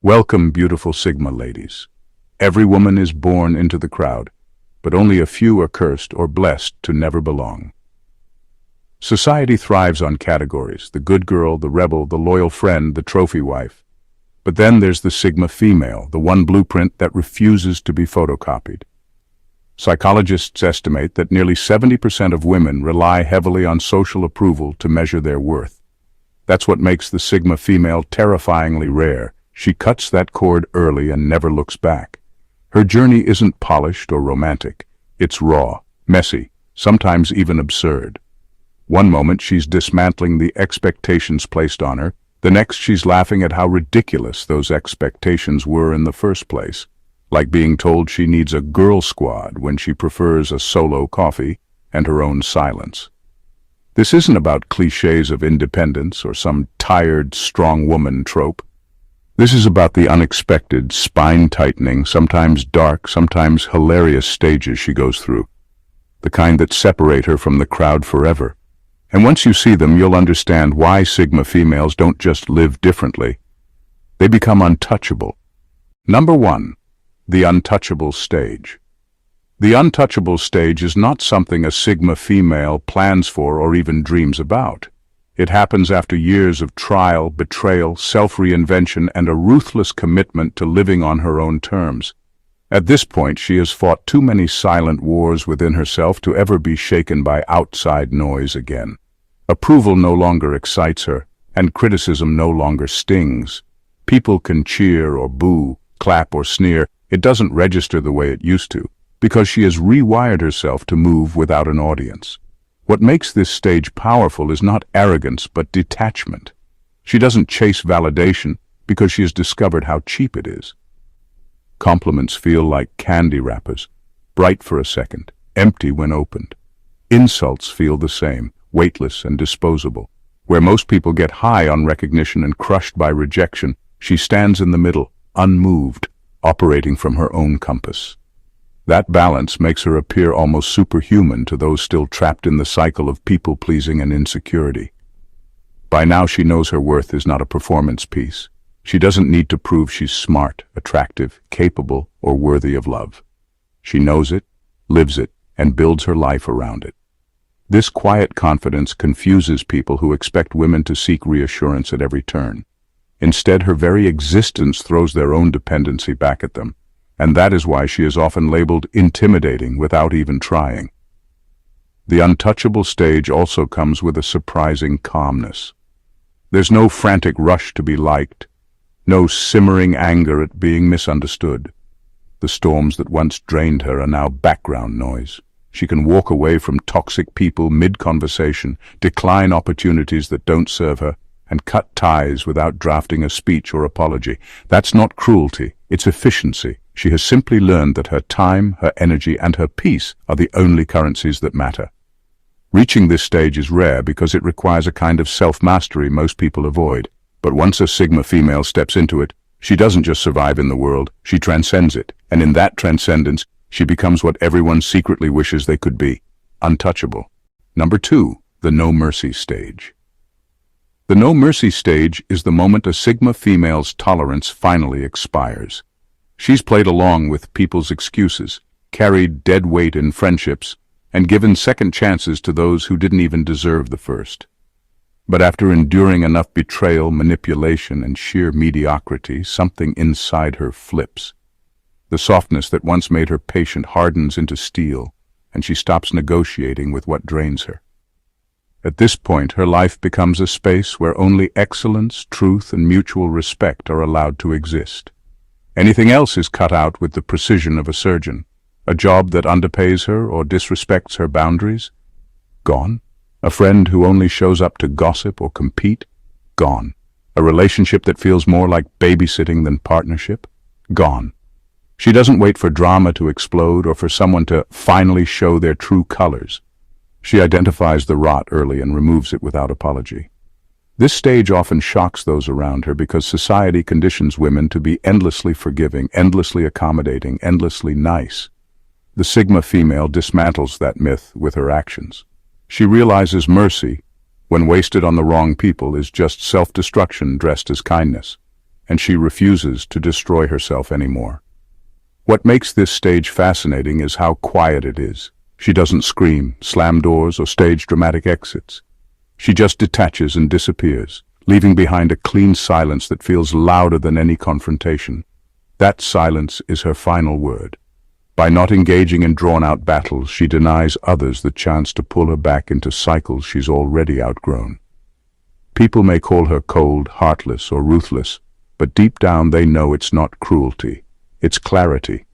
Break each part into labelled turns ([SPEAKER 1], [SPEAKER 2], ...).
[SPEAKER 1] Welcome, beautiful Sigma ladies. Every woman is born into the crowd, but only a few are cursed or blessed to never belong. Society thrives on categories: the good girl, the rebel, the loyal friend, the trophy wife. But then there's the Sigma female, the one blueprint that refuses to be photocopied. Psychologists estimate that nearly 70% of women rely heavily on social approval to measure their worth. That's what makes the Sigma female terrifyingly rare. She cuts that cord early and never looks back. Her journey isn't polished or romantic. It's raw, messy, sometimes even absurd. One moment she's dismantling the expectations placed on her, the next she's laughing at how ridiculous those expectations were in the first place, like being told she needs a girl squad when she prefers a solo coffee and her own silence. This isn't about clichés of independence or some tired, strong woman trope. This is about the unexpected, spine-tightening, sometimes dark, sometimes hilarious stages she goes through, the kind that separate her from the crowd forever. And once you see them, you'll understand why Sigma females don't just live differently. They become untouchable. Number 1. The untouchable stage. The untouchable stage is not something a Sigma female plans for or even dreams about. It happens after years of trial, betrayal, self-reinvention, and a ruthless commitment to living on her own terms. At this point, she has fought too many silent wars within herself to ever be shaken by outside noise again. Approval no longer excites her, and criticism no longer stings. People can cheer or boo, clap or sneer. It doesn't register the way it used to, because she has rewired herself to move without an audience. What makes this stage powerful is not arrogance, but detachment. She doesn't chase validation because she has discovered how cheap it is. Compliments feel like candy wrappers, bright for a second, empty when opened. Insults feel the same, weightless and disposable. Where most people get high on recognition and crushed by rejection, she stands in the middle, unmoved, operating from her own compass. That balance makes her appear almost superhuman to those still trapped in the cycle of people-pleasing and insecurity. By now she knows her worth is not a performance piece. She doesn't need to prove she's smart, attractive, capable, or worthy of love. She knows it, lives it, and builds her life around it. This quiet confidence confuses people who expect women to seek reassurance at every turn. Instead, her very existence throws their own dependency back at them, and that is why she is often labeled intimidating without even trying. The untouchable stage also comes with a surprising calmness. There's no frantic rush to be liked, no simmering anger at being misunderstood. The storms that once drained her are now background noise. She can walk away from toxic people mid-conversation, decline opportunities that don't serve her, and cut ties without drafting a speech or apology. That's not cruelty, it's efficiency. She has simply learned that her time, her energy, and her peace are the only currencies that matter. Reaching this stage is rare because it requires a kind of self-mastery most people avoid. But once a Sigma female steps into it, she doesn't just survive in the world, she transcends it. And in that transcendence, she becomes what everyone secretly wishes they could be: untouchable. Number 2, the no mercy stage. The no mercy stage is the moment a Sigma female's tolerance finally expires. She's played along with people's excuses, carried dead weight in friendships, and given second chances to those who didn't even deserve the first. But after enduring enough betrayal, manipulation, and sheer mediocrity, something inside her flips. The softness that once made her patient hardens into steel, and she stops negotiating with what drains her. At this point, her life becomes a space where only excellence, truth, and mutual respect are allowed to exist. Anything else is cut out with the precision of a surgeon. A job that underpays her or disrespects her boundaries? Gone. A friend who only shows up to gossip or compete? Gone. A relationship that feels more like babysitting than partnership? Gone. She doesn't wait for drama to explode or for someone to finally show their true colors. She identifies the rot early and removes it without apology. This stage often shocks those around her because society conditions women to be endlessly forgiving, endlessly accommodating, endlessly nice. The Sigma female dismantles that myth with her actions. She realizes mercy, when wasted on the wrong people, is just self-destruction dressed as kindness. and she refuses to destroy herself anymore. What makes this stage fascinating is how quiet it is. She doesn't scream, slam doors, or stage dramatic exits. She just detaches and disappears, leaving behind a clean silence that feels louder than any confrontation. That silence is her final word. By not engaging in drawn-out battles, she denies others the chance to pull her back into cycles she's already outgrown. People may call her cold, heartless, or ruthless, but deep down they know it's not cruelty, it's clarity.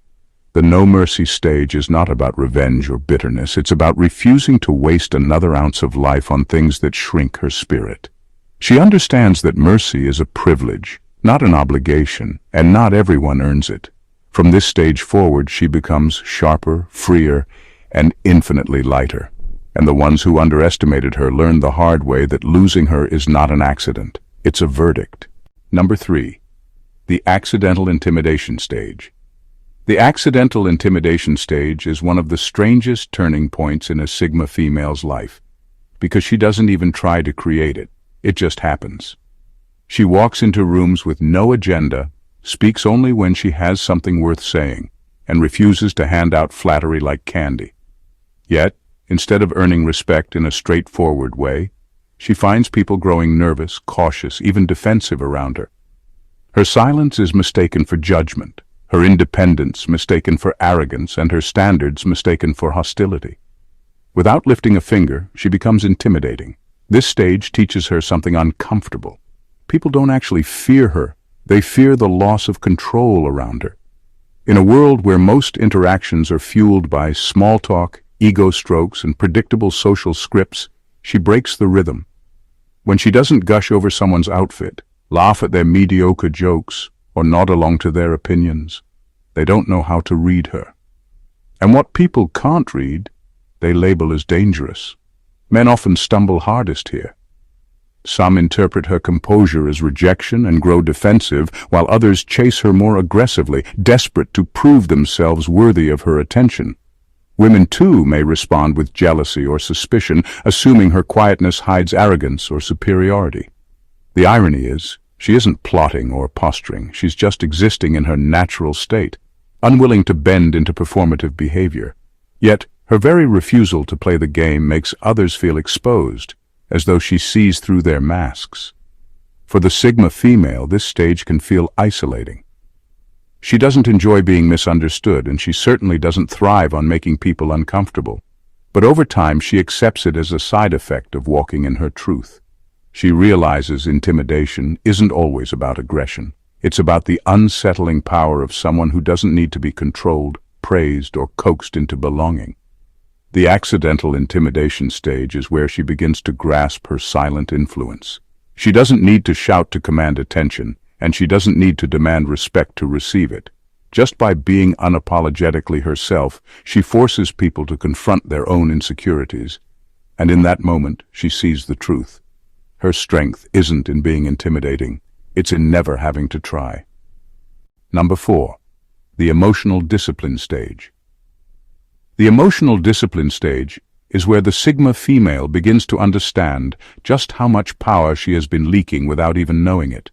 [SPEAKER 1] The no-mercy stage is not about revenge or bitterness, it's about refusing to waste another ounce of life on things that shrink her spirit. She understands that mercy is a privilege, not an obligation, and not everyone earns it. From this stage forward, she becomes sharper, freer, and infinitely lighter. And the ones who underestimated her learn the hard way that losing her is not an accident, it's a verdict. Number 3. The accidental intimidation stage. The accidental intimidation stage is one of the strangest turning points in a Sigma female's life, because she doesn't even try to create it, it just happens. She walks into rooms with no agenda, speaks only when she has something worth saying, and refuses to hand out flattery like candy. Yet, instead of earning respect in a straightforward way, she finds people growing nervous, cautious, even defensive around her. Her silence is mistaken for judgment, her independence mistaken for arrogance, and her standards mistaken for hostility. Without lifting a finger, she becomes intimidating. This stage teaches her something uncomfortable. People don't actually fear her, they fear the loss of control around her. In a world where most interactions are fueled by small talk, ego strokes, and predictable social scripts, she breaks the rhythm. When she doesn't gush over someone's outfit, laugh at their mediocre jokes, or nod along to their opinions, they don't know how to read her. And what people can't read, they label as dangerous. Men often stumble hardest here. Some interpret her composure as rejection and grow defensive, while others chase her more aggressively, desperate to prove themselves worthy of her attention. Women, too, may respond with jealousy or suspicion, assuming her quietness hides arrogance or superiority. The irony is, she isn't plotting or posturing, she's just existing in her natural state, unwilling to bend into performative behavior. Yet, her very refusal to play the game makes others feel exposed, as though she sees through their masks. For the Sigma female, this stage can feel isolating. She doesn't enjoy being misunderstood, and she certainly doesn't thrive on making people uncomfortable. But over time, she accepts it as a side effect of walking in her truth. She realizes intimidation isn't always about aggression. It's about the unsettling power of someone who doesn't need to be controlled, praised, or coaxed into belonging. The accidental intimidation stage is where she begins to grasp her silent influence. She doesn't need to shout to command attention, and she doesn't need to demand respect to receive it. Just by being unapologetically herself, she forces people to confront their own insecurities. And in that moment, she sees the truth. Her strength isn't in being intimidating, it's in never having to try. Number 4. The emotional discipline stage. The emotional discipline stage is where the Sigma female begins to understand just how much power she has been leaking without even knowing it.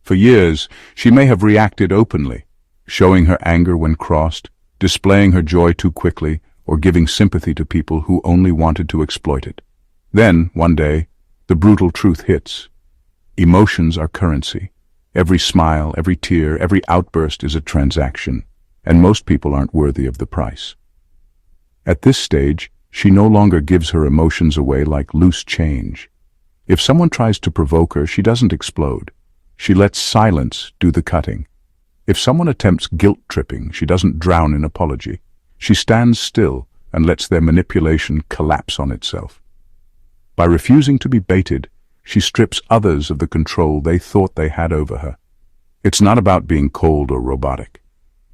[SPEAKER 1] For years, she may have reacted openly, showing her anger when crossed, displaying her joy too quickly, or giving sympathy to people who only wanted to exploit it. Then, one day, the brutal truth hits. Emotions are currency. Every smile, every tear, every outburst is a transaction, and most people aren't worthy of the price. At this stage, she no longer gives her emotions away like loose change. If someone tries to provoke her, she doesn't explode. She lets silence do the cutting. If someone attempts guilt-tripping, she doesn't drown in apology. She stands still and lets their manipulation collapse on itself. By refusing to be baited, she strips others of the control they thought they had over her. It's not about being cold or robotic.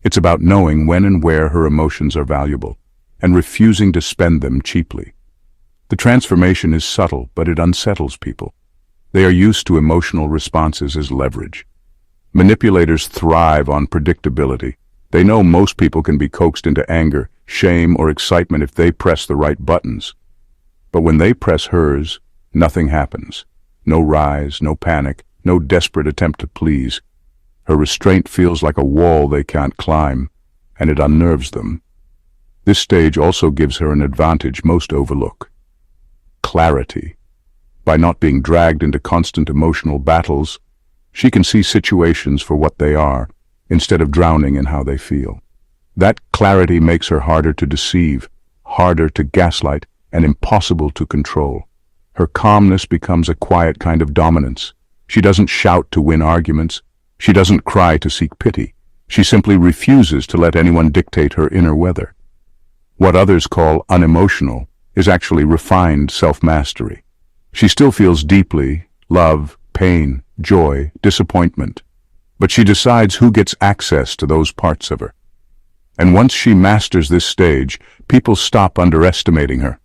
[SPEAKER 1] It's about knowing when and where her emotions are valuable, and refusing to spend them cheaply. The transformation is subtle, but it unsettles people. They are used to emotional responses as leverage. Manipulators thrive on predictability. They know most people can be coaxed into anger, shame, or excitement if they press the right buttons. But when they press hers, nothing happens. No rise, no panic, no desperate attempt to please. Her restraint feels like a wall they can't climb, and it unnerves them. This stage also gives her an advantage most overlook: clarity. By not being dragged into constant emotional battles, she can see situations for what they are, instead of drowning in how they feel. That clarity makes her harder to deceive, harder to gaslight, and impossible to control. Her calmness becomes a quiet kind of dominance. She doesn't shout to win arguments. She doesn't cry to seek pity. She simply refuses to let anyone dictate her inner weather. What others call unemotional is actually refined self-mastery. She still feels deeply: love, pain, joy, disappointment. But she decides who gets access to those parts of her. And once she masters this stage, people stop underestimating her.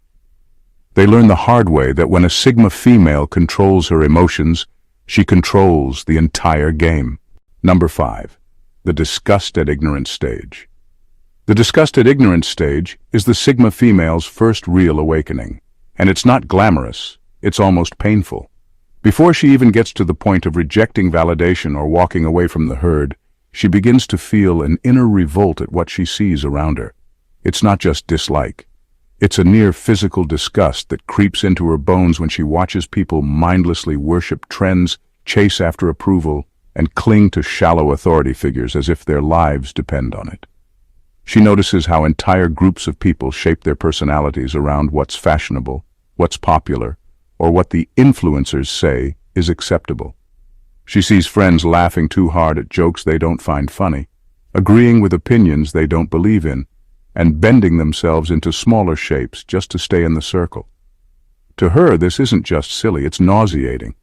[SPEAKER 1] They learn the hard way that when a Sigma female controls her emotions, she controls the entire game. Number 5. The disgust at ignorance stage. The disgust at ignorance stage is the Sigma female's first real awakening. And it's not glamorous, it's almost painful. Before she even gets to the point of rejecting validation or walking away from the herd, she begins to feel an inner revolt at what she sees around her. It's not just dislike. It's a near physical disgust that creeps into her bones when she watches people mindlessly worship trends, chase after approval, and cling to shallow authority figures as if their lives depend on it. She notices how entire groups of people shape their personalities around what's fashionable, what's popular, or what the influencers say is acceptable. She sees friends laughing too hard at jokes they don't find funny, agreeing with opinions they don't believe in, and bending themselves into smaller shapes just to stay in the circle. To her, this isn't just silly, it's nauseating.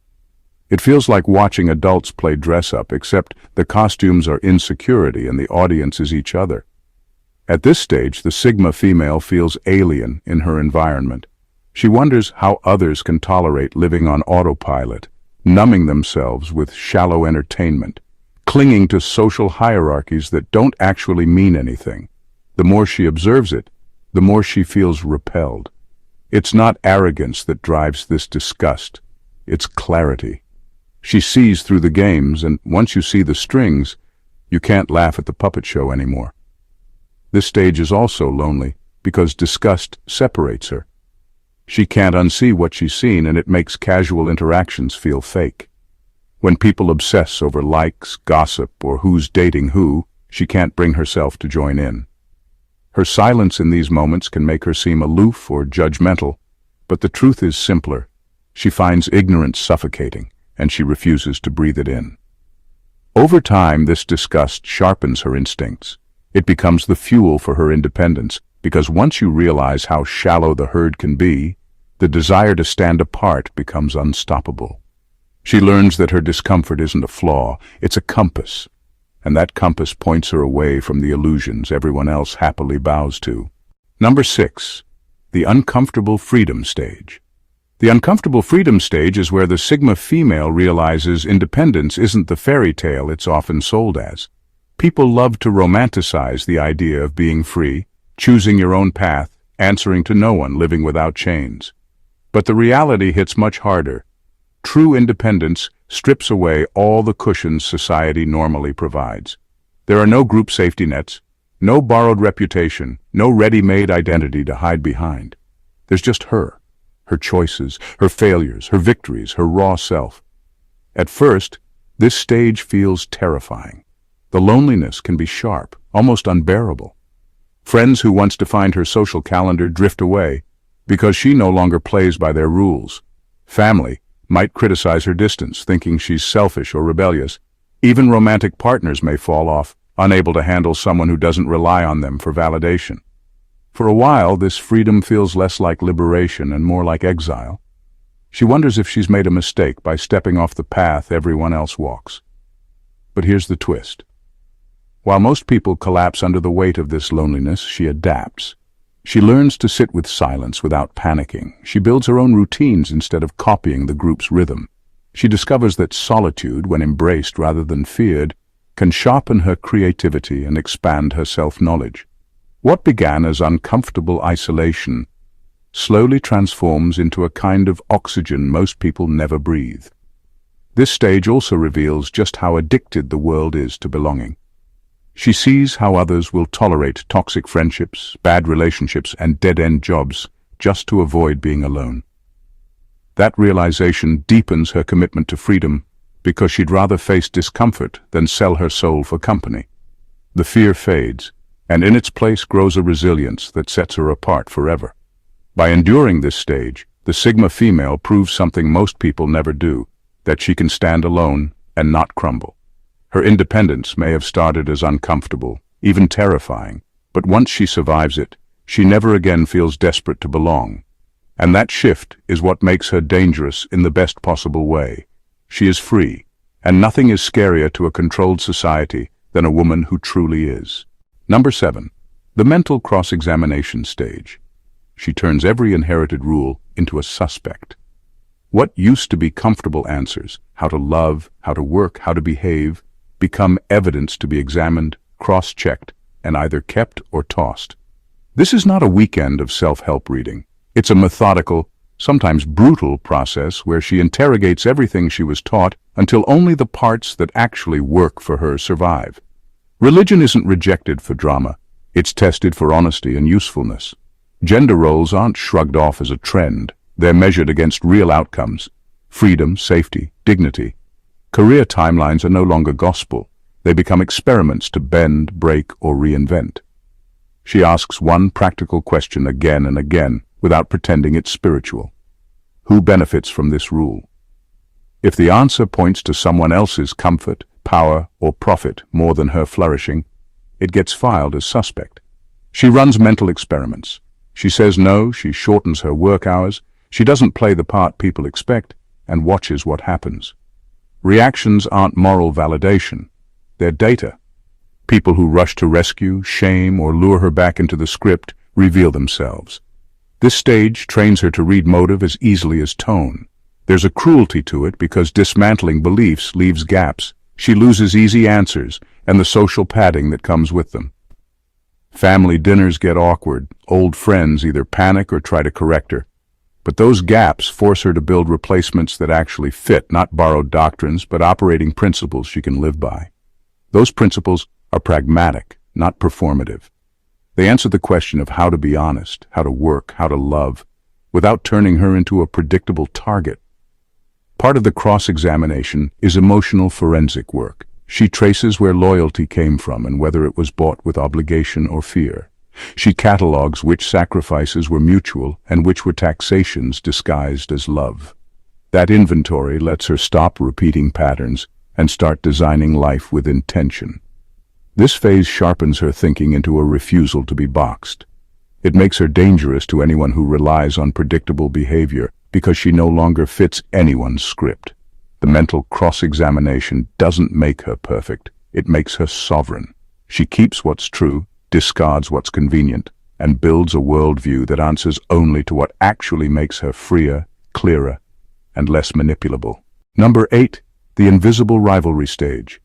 [SPEAKER 1] It feels like watching adults play dress-up, except the costumes are insecurity and the audience is each other. At this stage, the Sigma female feels alien in her environment. She wonders how others can tolerate living on autopilot, numbing themselves with shallow entertainment, clinging to social hierarchies that don't actually mean anything. The more she observes it, the more she feels repelled. It's not arrogance that drives this disgust, it's clarity. She sees through the games, and once you see the strings, you can't laugh at the puppet show anymore. This stage is also lonely because disgust separates her. She can't unsee what she's seen, and it makes casual interactions feel fake. When people obsess over likes, gossip, or who's dating who, she can't bring herself to join in. Her silence in these moments can make her seem aloof or judgmental, but the truth is simpler. She finds ignorance suffocating, and she refuses to breathe it in. Over time, this disgust sharpens her instincts. It becomes the fuel for her independence, because once you realize how shallow the herd can be, the desire to stand apart becomes unstoppable. She learns that her discomfort isn't a flaw, it's a compass, and that compass points her away from the illusions everyone else happily bows to. Number 6. The uncomfortable freedom stage. The uncomfortable freedom stage is where the Sigma female realizes independence isn't the fairy tale it's often sold as. People love to romanticize the idea of being free, choosing your own path, answering to no one, living without chains. But the reality hits much harder. True independence strips away all the cushions society normally provides. There are no group safety nets, no borrowed reputation, no ready-made identity to hide behind. There's just her choices, her failures, her victories, her raw self. At first, this stage feels terrifying. The loneliness can be sharp, almost unbearable. Friends who once defined her social calendar drift away because she no longer plays by their rules. Family might criticize her distance, thinking she's selfish or rebellious. Even romantic partners may fall off, unable to handle someone who doesn't rely on them for validation. For a while, this freedom feels less like liberation and more like exile. She wonders if she's made a mistake by stepping off the path everyone else walks. But here's the twist. While most people collapse under the weight of this loneliness, she adapts. She learns to sit with silence without panicking. She builds her own routines instead of copying the group's rhythm. She discovers that solitude, when embraced rather than feared, can sharpen her creativity and expand her self-knowledge. What began as uncomfortable isolation slowly transforms into a kind of oxygen most people never breathe. This stage also reveals just how addicted the world is to belonging. She sees how others will tolerate toxic friendships, bad relationships, and dead-end jobs just to avoid being alone. That realization deepens her commitment to freedom because she'd rather face discomfort than sell her soul for company. The fear fades, and in its place grows a resilience that sets her apart forever. By enduring this stage, the Sigma female proves something most people never do, that she can stand alone and not crumble. Her independence may have started as uncomfortable, even terrifying, but once she survives it, she never again feels desperate to belong. And that shift is what makes her dangerous in the best possible way. She is free, and nothing is scarier to a controlled society than a woman who truly is. Number 7. The mental cross-examination stage. She turns every inherited rule into a suspect. What used to be comfortable answers, how to love, how to work, how to behave, become evidence to be examined, cross-checked, and either kept or tossed. This is not a weekend of self-help reading. It's a methodical, sometimes brutal process where she interrogates everything she was taught until only the parts that actually work for her survive. Religion isn't rejected for drama. It's tested for honesty and usefulness. Gender roles aren't shrugged off as a trend. They're measured against real outcomes: freedom, safety, dignity. Career timelines are no longer gospel. They become experiments to bend, break, or reinvent. She asks one practical question again and again, without pretending it's spiritual. Who benefits from this rule? If the answer points to someone else's comfort, power, or profit more than her flourishing, it gets filed as suspect. She runs mental experiments. She says no, she shortens her work hours, she doesn't play the part people expect, and watches what happens. Reactions aren't moral validation. They're data. People who rush to rescue, shame, or lure her back into the script reveal themselves. This stage trains her to read motive as easily as tone. There's a cruelty to it because dismantling beliefs leaves gaps. She loses easy answers and the social padding that comes with them. Family dinners get awkward. Old friends either panic or try to correct her. But those gaps force her to build replacements that actually fit, not borrowed doctrines, but operating principles she can live by. Those principles are pragmatic, not performative. They answer the question of how to be honest, how to work, how to love, without turning her into a predictable target. Part of the cross-examination is emotional forensic work. She traces where loyalty came from and whether it was bought with obligation or fear. She catalogues which sacrifices were mutual and which were taxations disguised as love. That inventory lets her stop repeating patterns and start designing life with intention. This phase sharpens her thinking into a refusal to be boxed. It makes her dangerous to anyone who relies on predictable behavior because she no longer fits anyone's script. The mental cross-examination doesn't make her perfect. It makes her sovereign. She keeps what's true, discards what's convenient, and builds a worldview that answers only to what actually makes her freer, clearer, and less manipulable. Number 8. The invisible rivalry stage.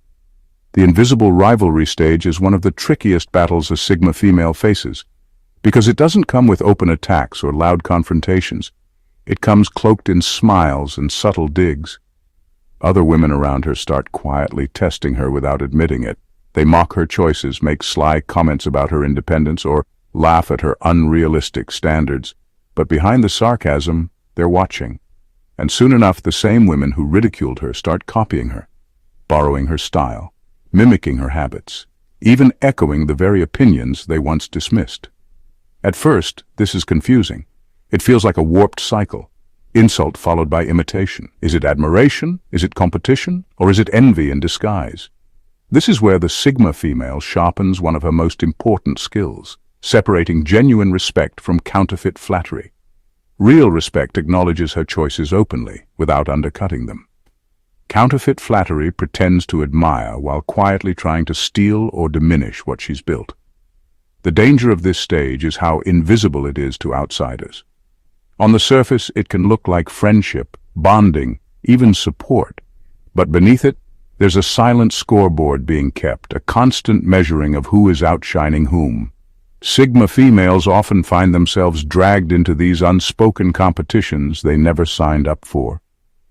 [SPEAKER 1] The invisible rivalry stage is one of the trickiest battles a Sigma female faces, because it doesn't come with open attacks or loud confrontations. It comes cloaked in smiles and subtle digs. Other women around her start quietly testing her without admitting it. They mock her choices, make sly comments about her independence, or laugh at her unrealistic standards. But behind the sarcasm, they're watching. And soon enough, the same women who ridiculed her start copying her, borrowing her style, mimicking her habits, even echoing the very opinions they once dismissed. At first, this is confusing. It feels like a warped cycle. Insult followed by imitation. Is it admiration? Is it competition? Or is it envy in disguise? This is where the Sigma female sharpens one of her most important skills, separating genuine respect from counterfeit flattery. Real respect acknowledges her choices openly, without undercutting them. Counterfeit flattery pretends to admire while quietly trying to steal or diminish what she's built. The danger of this stage is how invisible it is to outsiders. On the surface, it can look like friendship, bonding, even support. But beneath it, there's a silent scoreboard being kept, a constant measuring of who is outshining whom. Sigma females often find themselves dragged into these unspoken competitions they never signed up for.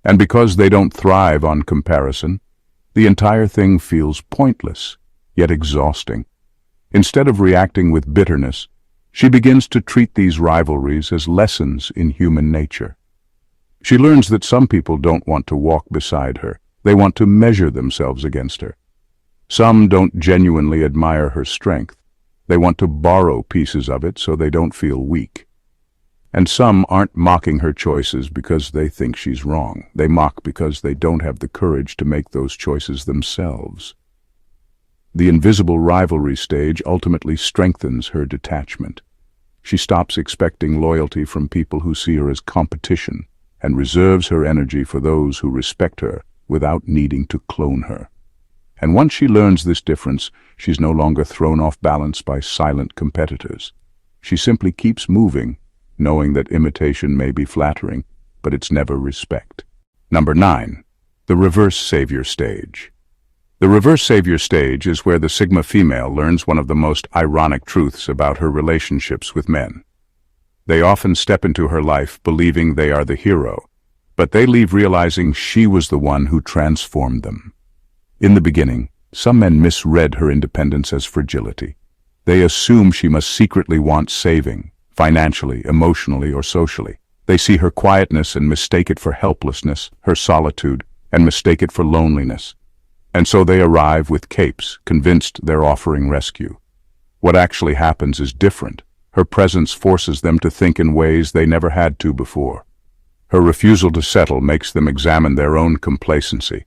[SPEAKER 1] And because they don't thrive on comparison, the entire thing feels pointless, yet exhausting. Instead of reacting with bitterness, she begins to treat these rivalries as lessons in human nature. She learns that some people don't want to walk beside her. They want to measure themselves against her. Some don't genuinely admire her strength. They want to borrow pieces of it so they don't feel weak. And some aren't mocking her choices because they think she's wrong. They mock because they don't have the courage to make those choices themselves. The invisible rivalry stage ultimately strengthens her detachment. She stops expecting loyalty from people who see her as competition and reserves her energy for those who respect her without needing to clone her. And once she learns this difference, she's no longer thrown off balance by silent competitors. She simply keeps moving, knowing that imitation may be flattering, but it's never respect. Number 9. The reverse savior stage. The reverse savior stage is where the Sigma female learns one of the most ironic truths about her relationships with men. They often step into her life believing they are the hero, but they leave realizing she was the one who transformed them. In the beginning, some men misread her independence as fragility. They assume she must secretly want saving, financially, emotionally, or socially. They see her quietness and mistake it for helplessness, her solitude, and mistake it for loneliness. And so they arrive with capes, convinced they're offering rescue. What actually happens is different. Her presence forces them to think in ways they never had to before. Her refusal to settle makes them examine their own complacency.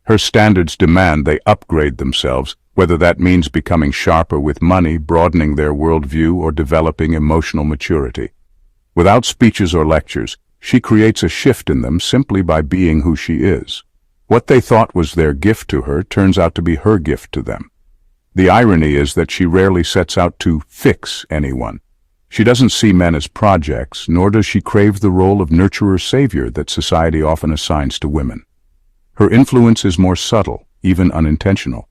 [SPEAKER 1] Her standards demand they upgrade themselves, whether that means becoming sharper with money, broadening their worldview, or developing emotional maturity. Without speeches or lectures, she creates a shift in them simply by being who she is. What they thought was their gift to her turns out to be her gift to them. The irony is that she rarely sets out to fix anyone. She doesn't see men as projects, nor does she crave the role of nurturer-savior that society often assigns to women. Her influence is more subtle, even unintentional.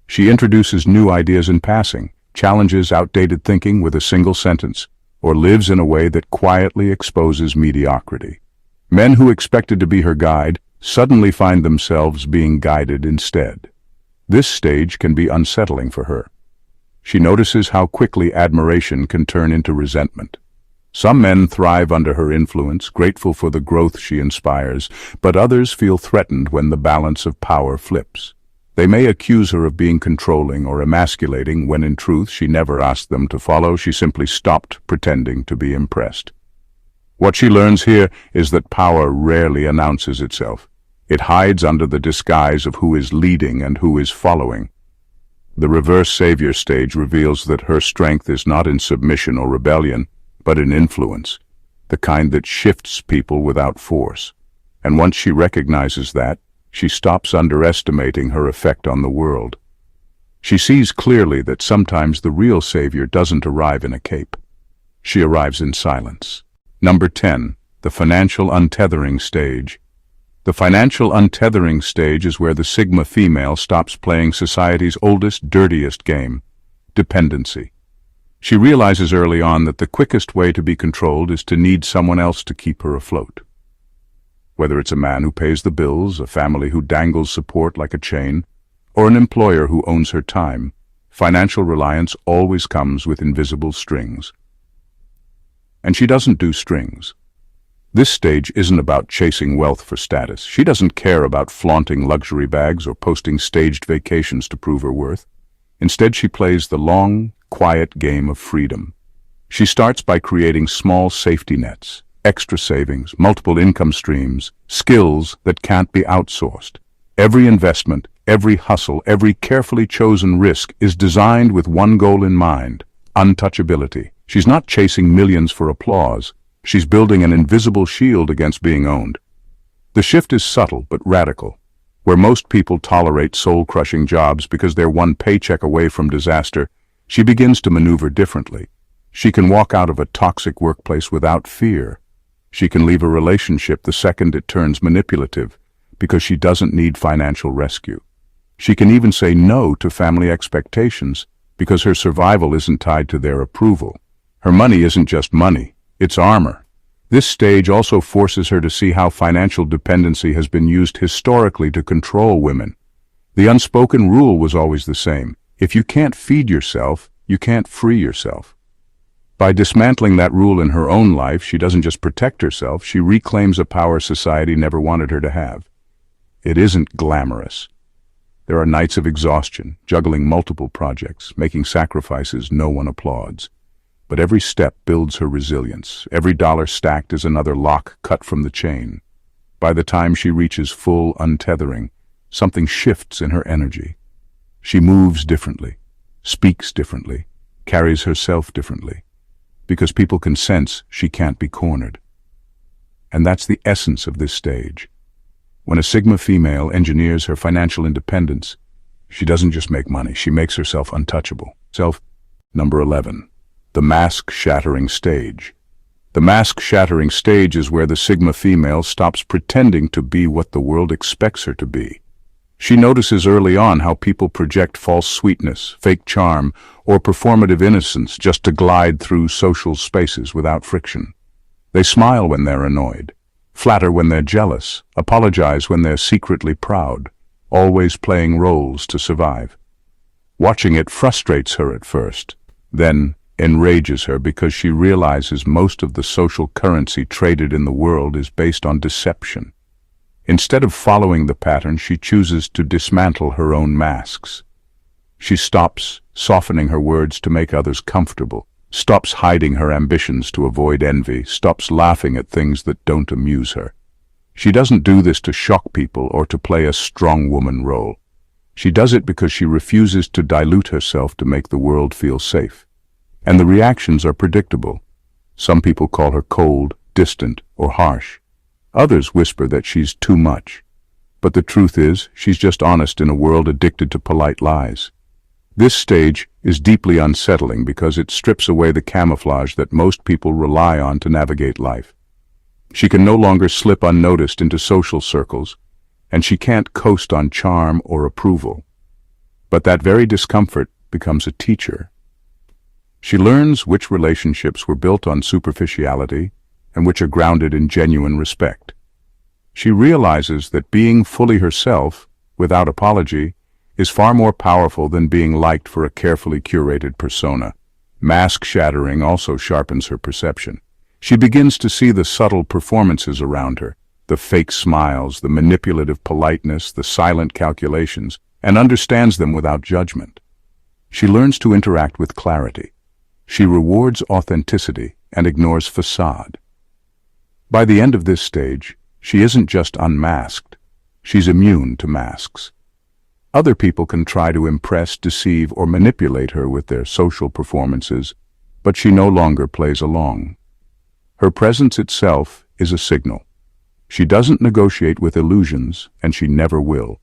[SPEAKER 1] She introduces new ideas in passing, challenges outdated thinking with a single sentence, or lives in a way that quietly exposes mediocrity. Men who expected to be her guide suddenly find themselves being guided instead. This stage can be unsettling for her. She notices how quickly admiration can turn into resentment. Some men thrive under her influence, grateful for the growth she inspires, but others feel threatened when the balance of power flips. They may accuse her of being controlling or emasculating when in truth she never asked them to follow, she simply stopped pretending to be impressed. What she learns here is that power rarely announces itself. It hides under the disguise of who is leading and who is following. The reverse savior stage reveals that her strength is not in submission or rebellion, but in influence, the kind that shifts people without force. And once she recognizes that, she stops underestimating her effect on the world. She sees clearly that sometimes the real savior doesn't arrive in a cape. She arrives in silence. Number 10. The financial untethering stage. The financial untethering stage is where the Sigma female stops playing society's oldest, dirtiest game, dependency. She realizes early on that the quickest way to be controlled is to need someone else to keep her afloat. Whether it's a man who pays the bills, a family who dangles support like a chain, or an employer who owns her time, financial reliance always comes with invisible strings. And she doesn't do strings. This stage isn't about chasing wealth for status. She doesn't care about flaunting luxury bags or posting staged vacations to prove her worth. Instead, she plays the long, quiet game of freedom. She starts by creating small safety nets, extra savings, multiple income streams, skills that can't be outsourced. Every investment, every hustle, every carefully chosen risk is designed with one goal in mind: untouchability. She's not chasing millions for applause. She's building an invisible shield against being owned. The shift is subtle but radical. Where most people tolerate soul-crushing jobs because they're one paycheck away from disaster, she begins to maneuver differently. She can walk out of a toxic workplace without fear. She can leave a relationship the second it turns manipulative because she doesn't need financial rescue. She can even say no to family expectations because her survival isn't tied to their approval. Her money isn't just money, it's armor. This stage also forces her to see how financial dependency has been used historically to control women. The unspoken rule was always the same. If you can't feed yourself, you can't free yourself. By dismantling that rule in her own life, she doesn't just protect herself, she reclaims a power society never wanted her to have. It isn't glamorous. There are nights of exhaustion, juggling multiple projects, making sacrifices no one applauds. But every step builds her resilience. Every dollar stacked is another lock cut from the chain. By the time she reaches full untethering, something shifts in her energy. She moves differently, speaks differently, carries herself differently, because people can sense she can't be cornered. And that's the essence of this stage. When a Sigma female engineers her financial independence, she doesn't just make money, she makes herself untouchable. Number 11. The mask-shattering stage. The mask-shattering stage is where the Sigma female stops pretending to be what the world expects her to be. She notices early on how people project false sweetness, fake charm, or performative innocence just to glide through social spaces without friction. They smile when they're annoyed, flatter when they're jealous, apologize when they're secretly proud, always playing roles to survive. Watching it frustrates her at first, then enrages her because she realizes most of the social currency traded in the world is based on deception. Instead of following the pattern, she chooses to dismantle her own masks. She stops softening her words to make others comfortable, stops hiding her ambitions to avoid envy, stops laughing at things that don't amuse her. She doesn't do this to shock people or to play a strong woman role. She does it because she refuses to dilute herself to make the world feel safe. And the reactions are predictable. Some people call her cold, distant, or harsh. Others whisper that she's too much. But the truth is, she's just honest in a world addicted to polite lies. This stage is deeply unsettling because it strips away the camouflage that most people rely on to navigate life. She can no longer slip unnoticed into social circles, and she can't coast on charm or approval. But that very discomfort becomes a teacher. She learns which relationships were built on superficiality and which are grounded in genuine respect. She realizes that being fully herself, without apology, is far more powerful than being liked for a carefully curated persona. Mask shattering also sharpens her perception. She begins to see the subtle performances around her, the fake smiles, the manipulative politeness, the silent calculations, and understands them without judgment. She learns to interact with clarity. She rewards authenticity and ignores facade. By the end of this stage, she isn't just unmasked, she's immune to masks. Other people can try to impress, deceive, or manipulate her with their social performances, but she no longer plays along. Her presence itself is a signal. She doesn't negotiate with illusions, and she never will.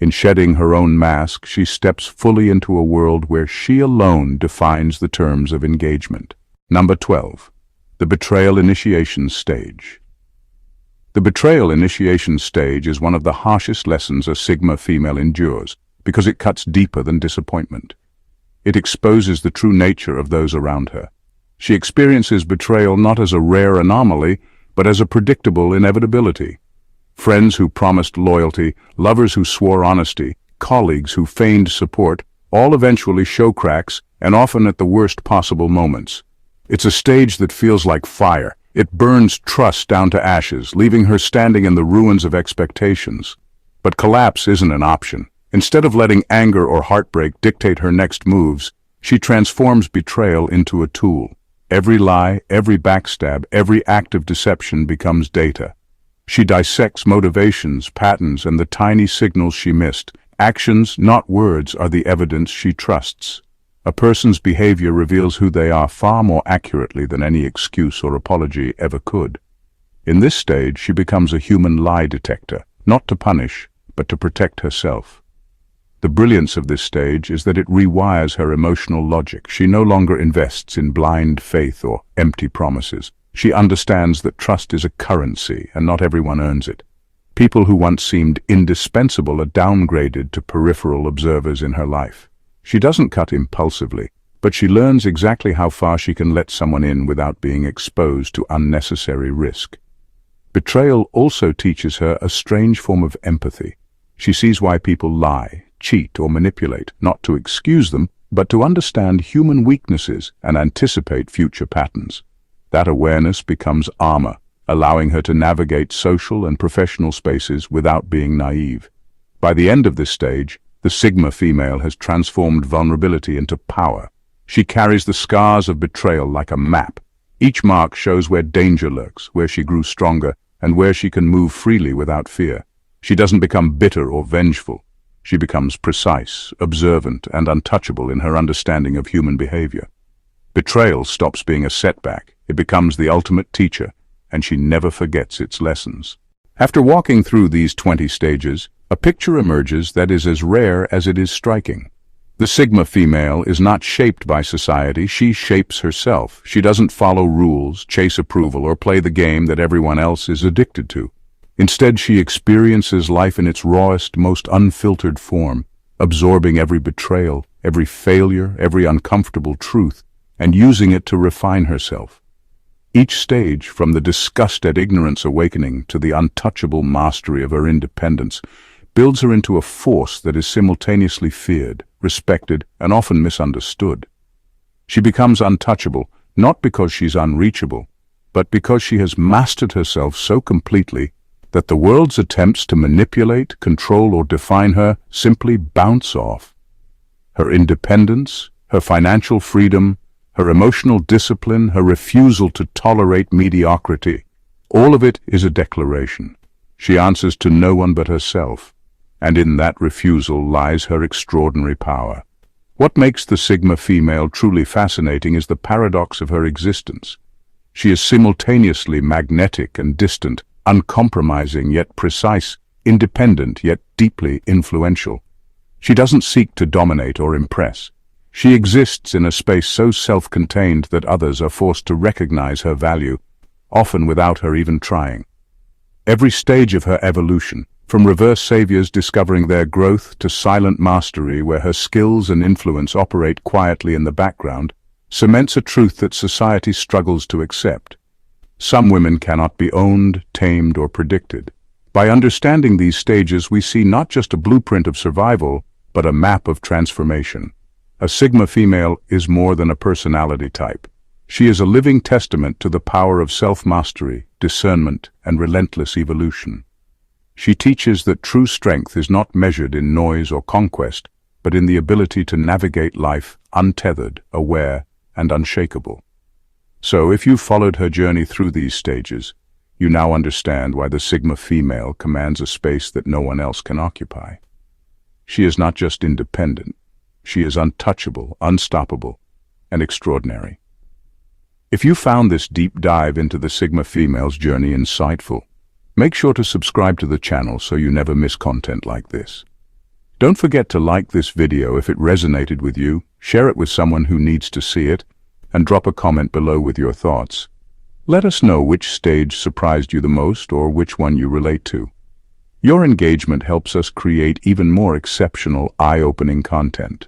[SPEAKER 1] In shedding her own mask, she steps fully into a world where she alone defines the terms of engagement. Number 12. The betrayal initiation stage. The betrayal initiation stage is one of the harshest lessons a Sigma female endures because it cuts deeper than disappointment. It exposes the true nature of those around her. She experiences betrayal not as a rare anomaly, but as a predictable inevitability. Friends who promised loyalty, lovers who swore honesty, colleagues who feigned support, all eventually show cracks, and often at the worst possible moments. It's a stage that feels like fire. It burns trust down to ashes, leaving her standing in the ruins of expectations. But collapse isn't an option. Instead of letting anger or heartbreak dictate her next moves, she transforms betrayal into a tool. Every lie, every backstab, every act of deception becomes data. She dissects motivations, patterns, and the tiny signals she missed. Actions, not words, are the evidence she trusts. A person's behavior reveals who they are far more accurately than any excuse or apology ever could. In this stage, she becomes a human lie detector, not to punish, but to protect herself. The brilliance of this stage is that it rewires her emotional logic. She no longer invests in blind faith or empty promises. She understands that trust is a currency, and not everyone earns it. People who once seemed indispensable are downgraded to peripheral observers in her life. She doesn't cut impulsively, but she learns exactly how far she can let someone in without being exposed to unnecessary risk. Betrayal also teaches her a strange form of empathy. She sees why people lie, cheat, or manipulate, not to excuse them, but to understand human weaknesses and anticipate future patterns. That awareness becomes armor, allowing her to navigate social and professional spaces without being naive. By the end of this stage, the Sigma female has transformed vulnerability into power. She carries the scars of betrayal like a map. Each mark shows where danger lurks, where she grew stronger, and where she can move freely without fear. She doesn't become bitter or vengeful. She becomes precise, observant, and untouchable in her understanding of human behavior. Betrayal stops being a setback. It becomes the ultimate teacher, and she never forgets its lessons. After walking through these 20 stages, a picture emerges that is as rare as it is striking. The Sigma female is not shaped by society, she shapes herself. She doesn't follow rules, chase approval, or play the game that everyone else is addicted to. Instead, she experiences life in its rawest, most unfiltered form, absorbing every betrayal, every failure, every uncomfortable truth, and using it to refine herself. Each stage, from the disgust at ignorance awakening to the untouchable mastery of her independence, builds her into a force that is simultaneously feared, respected, and often misunderstood. She becomes untouchable, not because she's unreachable, but because she has mastered herself so completely that the world's attempts to manipulate, control, or define her simply bounce off. Her independence, her financial freedom, her emotional discipline, her refusal to tolerate mediocrity, all of it is a declaration. She answers to no one but herself, and in that refusal lies her extraordinary power. What makes the Sigma female truly fascinating is the paradox of her existence. She is simultaneously magnetic and distant, uncompromising yet precise, independent yet deeply influential. She doesn't seek to dominate or impress. She exists in a space so self-contained that others are forced to recognize her value, often without her even trying. Every stage of her evolution, from reverse saviors discovering their growth to silent mastery where her skills and influence operate quietly in the background, cements a truth that society struggles to accept. Some women cannot be owned, tamed, or predicted. By understanding these stages, we see not just a blueprint of survival, but a map of transformation. A Sigma female is more than a personality type. She is a living testament to the power of self-mastery, discernment, and relentless evolution. She teaches that true strength is not measured in noise or conquest, but in the ability to navigate life untethered, aware, and unshakable. So, if you've followed her journey through these stages, you now understand why the Sigma female commands a space that no one else can occupy. She is not just independent. She is untouchable, unstoppable, and extraordinary. If you found this deep dive into the Sigma female's journey insightful, make sure to subscribe to the channel so you never miss content like this. Don't forget to like this video if it resonated with you, share it with someone who needs to see it, and drop a comment below with your thoughts. Let us know which stage surprised you the most or which one you relate to. Your engagement helps us create even more exceptional, eye-opening content.